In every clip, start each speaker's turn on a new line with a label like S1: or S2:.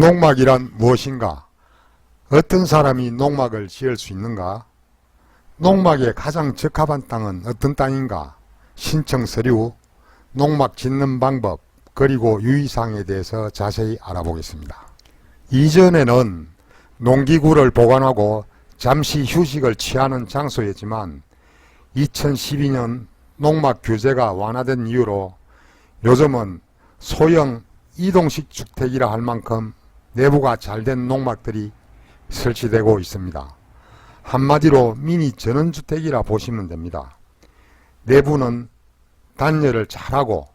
S1: 농막이란 무엇인가? 어떤 사람이 농막을 지을 수 있는가? 농막에 가장 적합한 땅은 어떤 땅인가? 신청 서류, 농막 짓는 방법, 그리고 유의사항에 대해서 자세히 알아보겠습니다. 이전에는 농기구를 보관하고 잠시 휴식을 취하는 장소였지만 2012년 농막 규제가 완화된 이후로 요즘은 소형 이동식 주택이라 할 만큼 내부가 잘된 농막들이 설치되고 있습니다. 한마디로 미니 전원주택이라 보시면 됩니다. 내부는 단열을 잘하고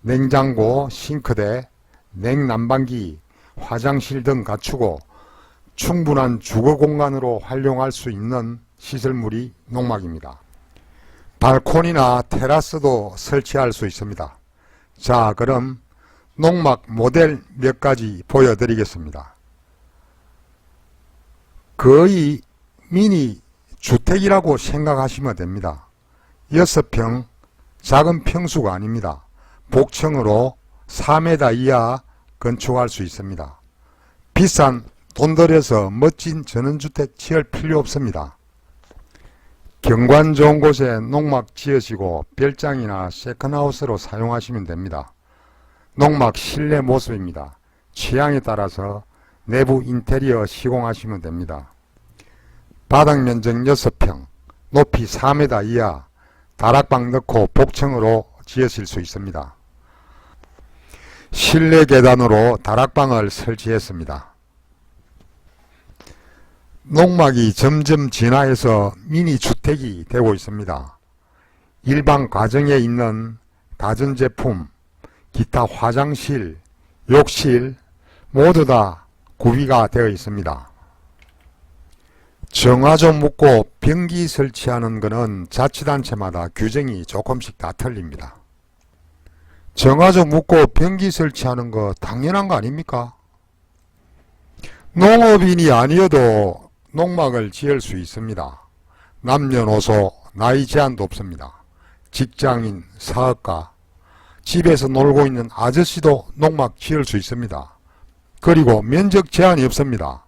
S1: 냉장고, 싱크대, 냉난방기, 화장실 등 갖추고 충분한 주거 공간으로 활용할 수 있는 시설물이 농막입니다. 발코니나 테라스도 설치할 수 있습니다. 자, 그럼 농막 모델 몇 가지 보여드리겠습니다. 거의 미니 주택이라고 생각하시면 됩니다. 6평 작은 평수가 아닙니다. 복층으로 4m 이하 건축할 수 있습니다. 비싼 돈 들여서 멋진 전원주택 지을 필요 없습니다. 경관 좋은 곳에 농막 지으시고 별장이나 세컨하우스로 사용하시면 됩니다. 농막 실내 모습입니다. 취향에 따라서 내부 인테리어 시공하시면 됩니다. 바닥 면적 6평, 높이 4m 이하, 다락방 넣고 복층으로 지으실 수 있습니다. 실내 계단으로 다락방을 설치했습니다. 농막이 점점 진화해서 미니 주택이 되고 있습니다. 일반 가정에 있는 가전제품, 기타 화장실, 욕실 모두 다 구비가 되어 있습니다. 정화조 묻고 변기 설치하는 것은 자치단체마다 규정이 조금씩 다 틀립니다. 정화조 묻고 변기 설치하는 거 당연한 거 아닙니까? 농업인이 아니어도 농막을 지을 수 있습니다. 남녀노소 나이 제한도 없습니다. 직장인, 사업가, 집에서 놀고 있는 아저씨도 농막 지을 수 있습니다. 그리고 면적 제한이 없습니다.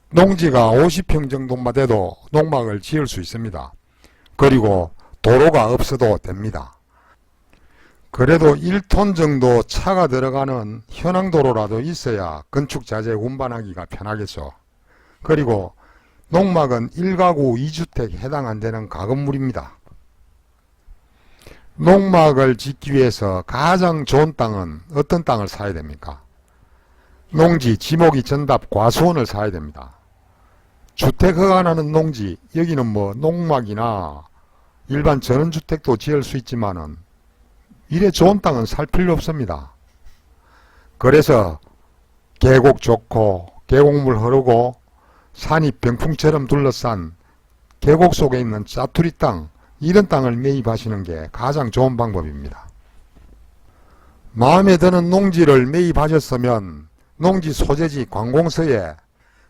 S1: 농지가 50평 정도만 돼도 농막을 지을 수 있습니다. 그리고 도로가 없어도 됩니다. 그래도 1톤 정도 차가 들어가는 현황도로라도 있어야 건축자재 운반하기가 편하겠죠. 그리고 농막은 1가구 2주택 해당 안 되는 가건물입니다. 농막을 짓기 위해서 가장 좋은 땅은 어떤 땅을 사야 됩니까? 농지, 지목이 전답, 과수원을 사야 됩니다. 주택 허가나는 농지, 여기는 뭐 농막이나 일반 전원주택도 지을 수 있지만은 이래 좋은 땅은 살 필요 없습니다. 그래서 계곡 좋고 계곡물 흐르고 산이 병풍처럼 둘러싼 계곡 속에 있는 짜투리 땅, 이런 땅을 매입하시는 게 가장 좋은 방법입니다. 마음에 드는 농지를 매입하셨으면 농지 소재지 관공서에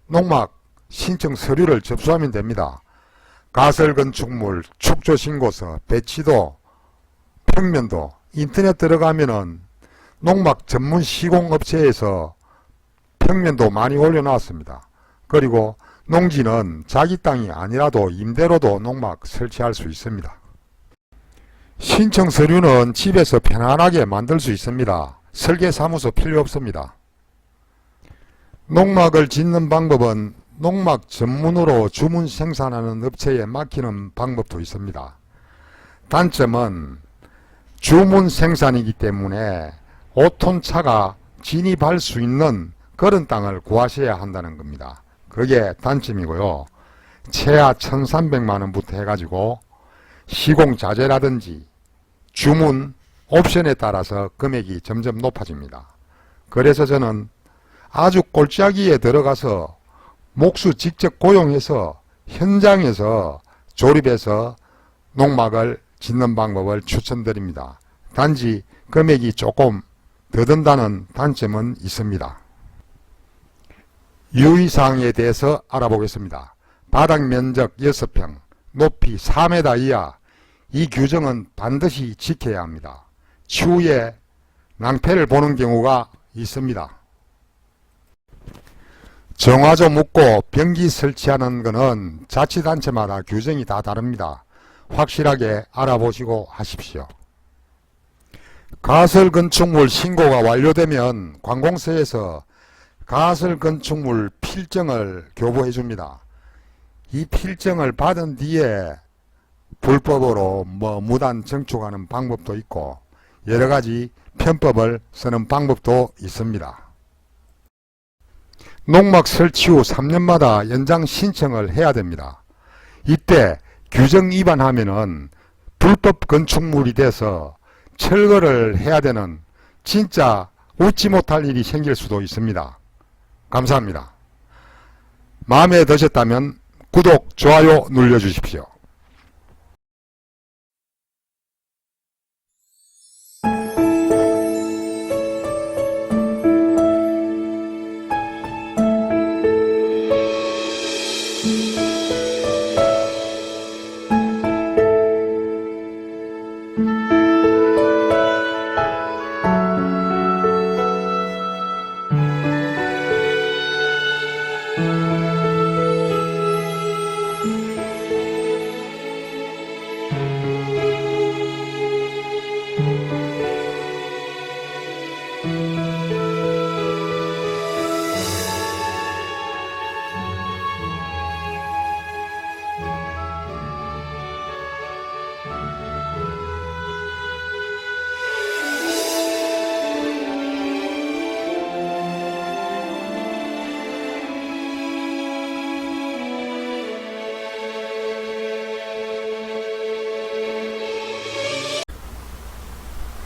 S1: 농막 신청 서류를 접수하면 됩니다. 가설건축물, 축조신고서, 배치도, 평면도, 인터넷 들어가면은 농막 전문 시공업체에서 평면도 많이 올려놨습니다. 그리고 농지는 자기 땅이 아니라도 임대로도 농막 설치할 수 있습니다. 신청 서류는 집에서 편안하게 만들 수 있습니다. 설계사무소 필요 없습니다. 농막을 짓는 방법은 농막 전문으로 주문 생산하는 업체에 맡기는 방법도 있습니다. 단점은 주문 생산이기 때문에 5톤 차가 진입할 수 있는 그런 땅을 구하셔야 한다는 겁니다. 그게 단점이고요. 최하 1,300만원부터 해가지고 시공자재라든지 주문 옵션에 따라서 금액이 점점 높아집니다. 그래서 저는 아주 골짜기에 들어가서 목수 직접 고용해서 현장에서 조립해서 농막을 짓는 방법을 추천드립니다. 단지 금액이 조금 더 든다는 단점은 있습니다. 유의사항에 대해서 알아보겠습니다. 바닥 면적 6평, 높이 4m 이하, 이 규정은 반드시 지켜야 합니다. 추후에 낭패를 보는 경우가 있습니다. 정화조 묻고 변기 설치하는 것은 자치단체마다 규정이 다 다릅니다. 확실하게 알아보시고 하십시오. 가설 건축물 신고가 완료되면 관공서에서 가설 건축물 필증을 교부해 줍니다. 이 필증을 받은 뒤에 불법으로 무단 증축하는 방법도 있고 여러가지 편법을 쓰는 방법도 있습니다. 농막 설치 후 3년마다 연장 신청을 해야 됩니다. 이때 규정 위반하면은 불법 건축물이 돼서 철거를 해야 되는 진짜 웃지 못할 일이 생길 수도 있습니다. 감사합니다. 마음에 드셨다면 구독, 좋아요 눌러주십시오.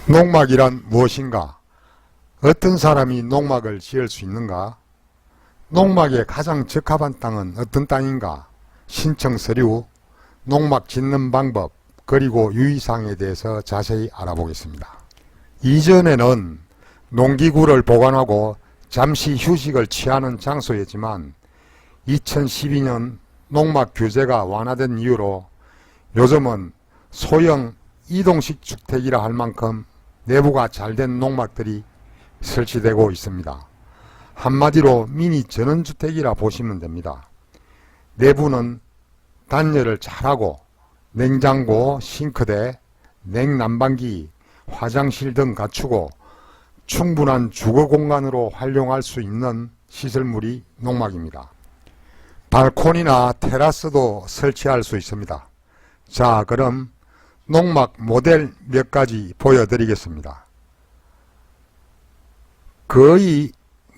S1: 농막이란 무엇인가? 어떤 사람이 농막을 지을 수 있는가? 농막에 가장 적합한 땅은 어떤 땅인가? 신청 서류, 농막 짓는 방법, 그리고 유의사항에 대해서 자세히 알아보겠습니다. 이전에는 농기구를 보관하고 잠시 휴식을 취하는 장소였지만 2012년 농막 규제가 완화된 이후로 요즘은 소형 이동식 주택이라 할 만큼 내부가 잘된 농막들이 설치되고 있습니다. 한마디로 미니 전원주택이라 보시면 됩니다. 내부는 단열을 잘하고 냉장고, 싱크대, 냉난방기, 화장실 등 갖추고 충분한 주거 공간으로 활용할 수 있는 시설물이 농막입니다. 발코니나 테라스도 설치할 수 있습니다. 자, 그럼 농막 모델 몇 가지 보여드리겠습니다. 거의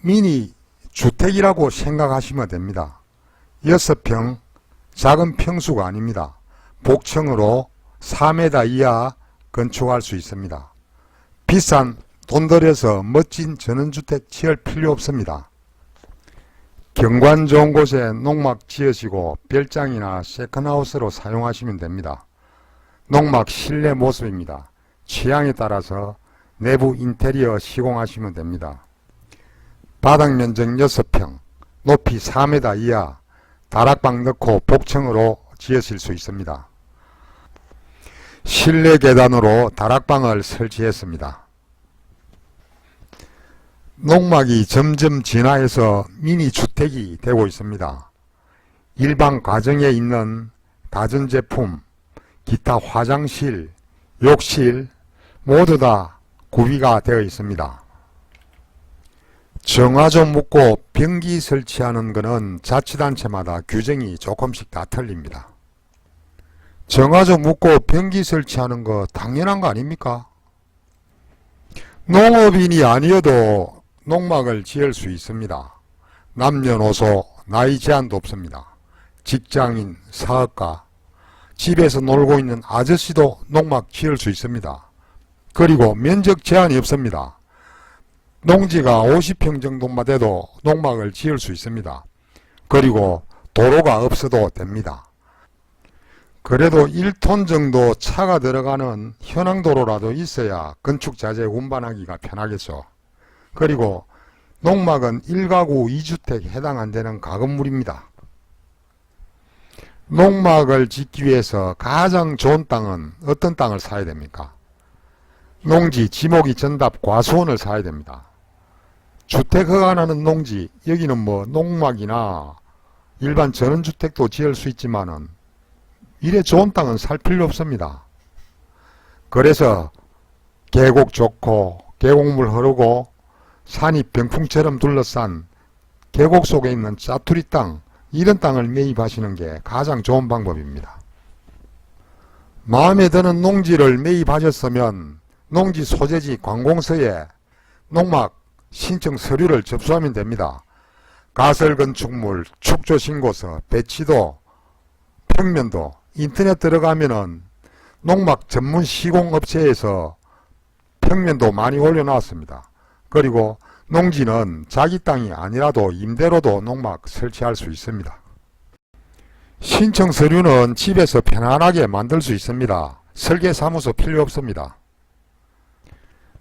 S1: 미니 주택이라고 생각하시면 됩니다. 6평 작은 평수가 아닙니다. 복층으로 4m 이하 건축할 수 있습니다. 비싼 돈 들여서 멋진 전원주택 지을 필요 없습니다. 경관 좋은 곳에 농막 지으시고 별장이나 세컨하우스로 사용하시면 됩니다. 농막 실내 모습입니다. 취향에 따라서 내부 인테리어 시공하시면 됩니다. 바닥 면적 6평, 높이 4m 이하, 다락방 넣고 복층으로 지으실 수 있습니다. 실내 계단으로 다락방을 설치했습니다. 농막이 점점 진화해서 미니 주택이 되고 있습니다. 일반 가정에 있는 가전제품, 기타 화장실, 욕실 모두 다 구비가 되어 있습니다. 정화조 묻고 변기 설치하는 것은 자치단체마다 규정이 조금씩 다 틀립니다. 정화조 묻고 변기 설치하는 거 당연한 거 아닙니까? 농업인이 아니어도 농막을 지을 수 있습니다. 남녀노소 나이 제한도 없습니다. 직장인, 사업가, 집에서 놀고 있는 아저씨도 농막 지을 수 있습니다. 그리고 면적 제한이 없습니다. 농지가 50평 정도만 돼도 농막을 지을 수 있습니다. 그리고 도로가 없어도 됩니다. 그래도 1톤 정도 차가 들어가는 현황도로라도 있어야 건축자재 운반하기가 편하겠죠. 그리고 농막은 1가구 2주택에 해당 안 되는 가건물입니다. 농막을 짓기 위해서 가장 좋은 땅은 어떤 땅을 사야 됩니까? 농지, 지목이 전답, 과수원을 사야 됩니다. 주택 허가나는 농지, 여기는 뭐 농막이나 일반 전원주택도 지을 수 있지만은 이래 좋은 땅은 살 필요 없습니다. 그래서 계곡 좋고 계곡물 흐르고 산이 병풍처럼 둘러싼 계곡 속에 있는 짜투리 땅, 이런 땅을 매입하시는 게 가장 좋은 방법입니다. 마음에 드는 농지를 매입하셨으면 농지 소재지 관공서에 농막 신청 서류를 접수하면 됩니다. 가설건축물, 축조신고서, 배치도, 평면도, 인터넷 들어가면은 농막 전문 시공업체에서 평면도 많이 올려놨습니다. 그리고 농지는 자기 땅이 아니라도 임대로도 농막 설치할 수 있습니다. 신청 서류는 집에서 편안하게 만들 수 있습니다. 설계사무소 필요 없습니다.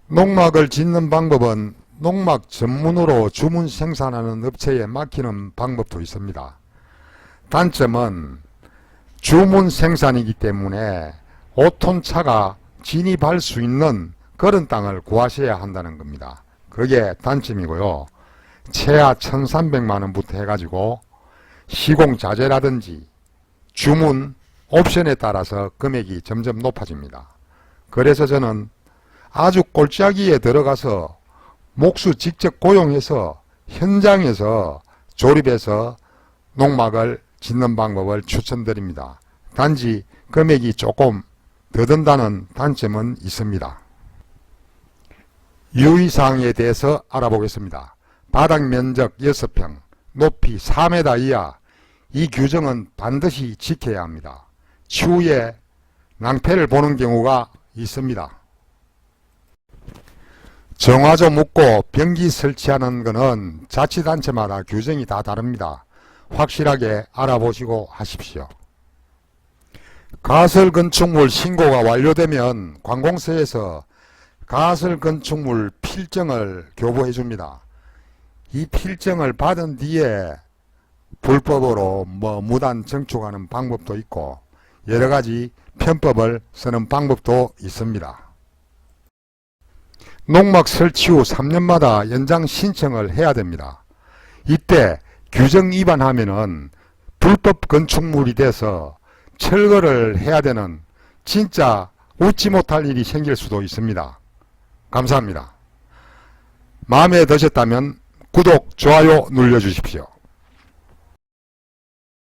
S1: 농막을 짓는 방법은 농막 전문으로 주문 생산하는 업체에 맡기는 방법도 있습니다. 단점은 주문 생산이기 때문에 5톤 차가 진입할 수 있는 그런 땅을 구하셔야 한다는 겁니다. 그게 단점이고요. 최하 1,300만원부터 해가지고 시공자재라든지 주문 옵션에 따라서 금액이 점점 높아집니다. 그래서 저는 아주 꼴짜기에 들어가서 목수 직접 고용해서 현장에서 조립해서 농막을 짓는 방법을 추천드립니다. 단지 금액이 조금 더 든다는 단점은 있습니다. 유의사항에 대해서 알아보겠습니다. 바닥 면적 6평, 높이 4m 이하, 이 규정은 반드시 지켜야 합니다. 추후에 낭패를 보는 경우가 있습니다. 정화조 묻고 변기 설치하는 것은 자치단체마다 규정이 다 다릅니다. 확실하게 알아보시고 하십시오. 가설건축물 신고가 완료되면 관공서에서 가설건축물 필증을 교부해 줍니다. 이 필증을 받은 뒤에 불법으로 무단 증축하는 방법도 있고 여러가지 편법을 쓰는 방법도 있습니다. 농막 설치 후 3년마다 연장 신청을 해야 됩니다. 이때 규정 위반하면은 불법 건축물이 돼서 철거를 해야 되는 진짜 웃지 못할 일이 생길 수도 있습니다. 감사합니다. 마음에 드셨다면 구독, 좋아요 눌러주십시오.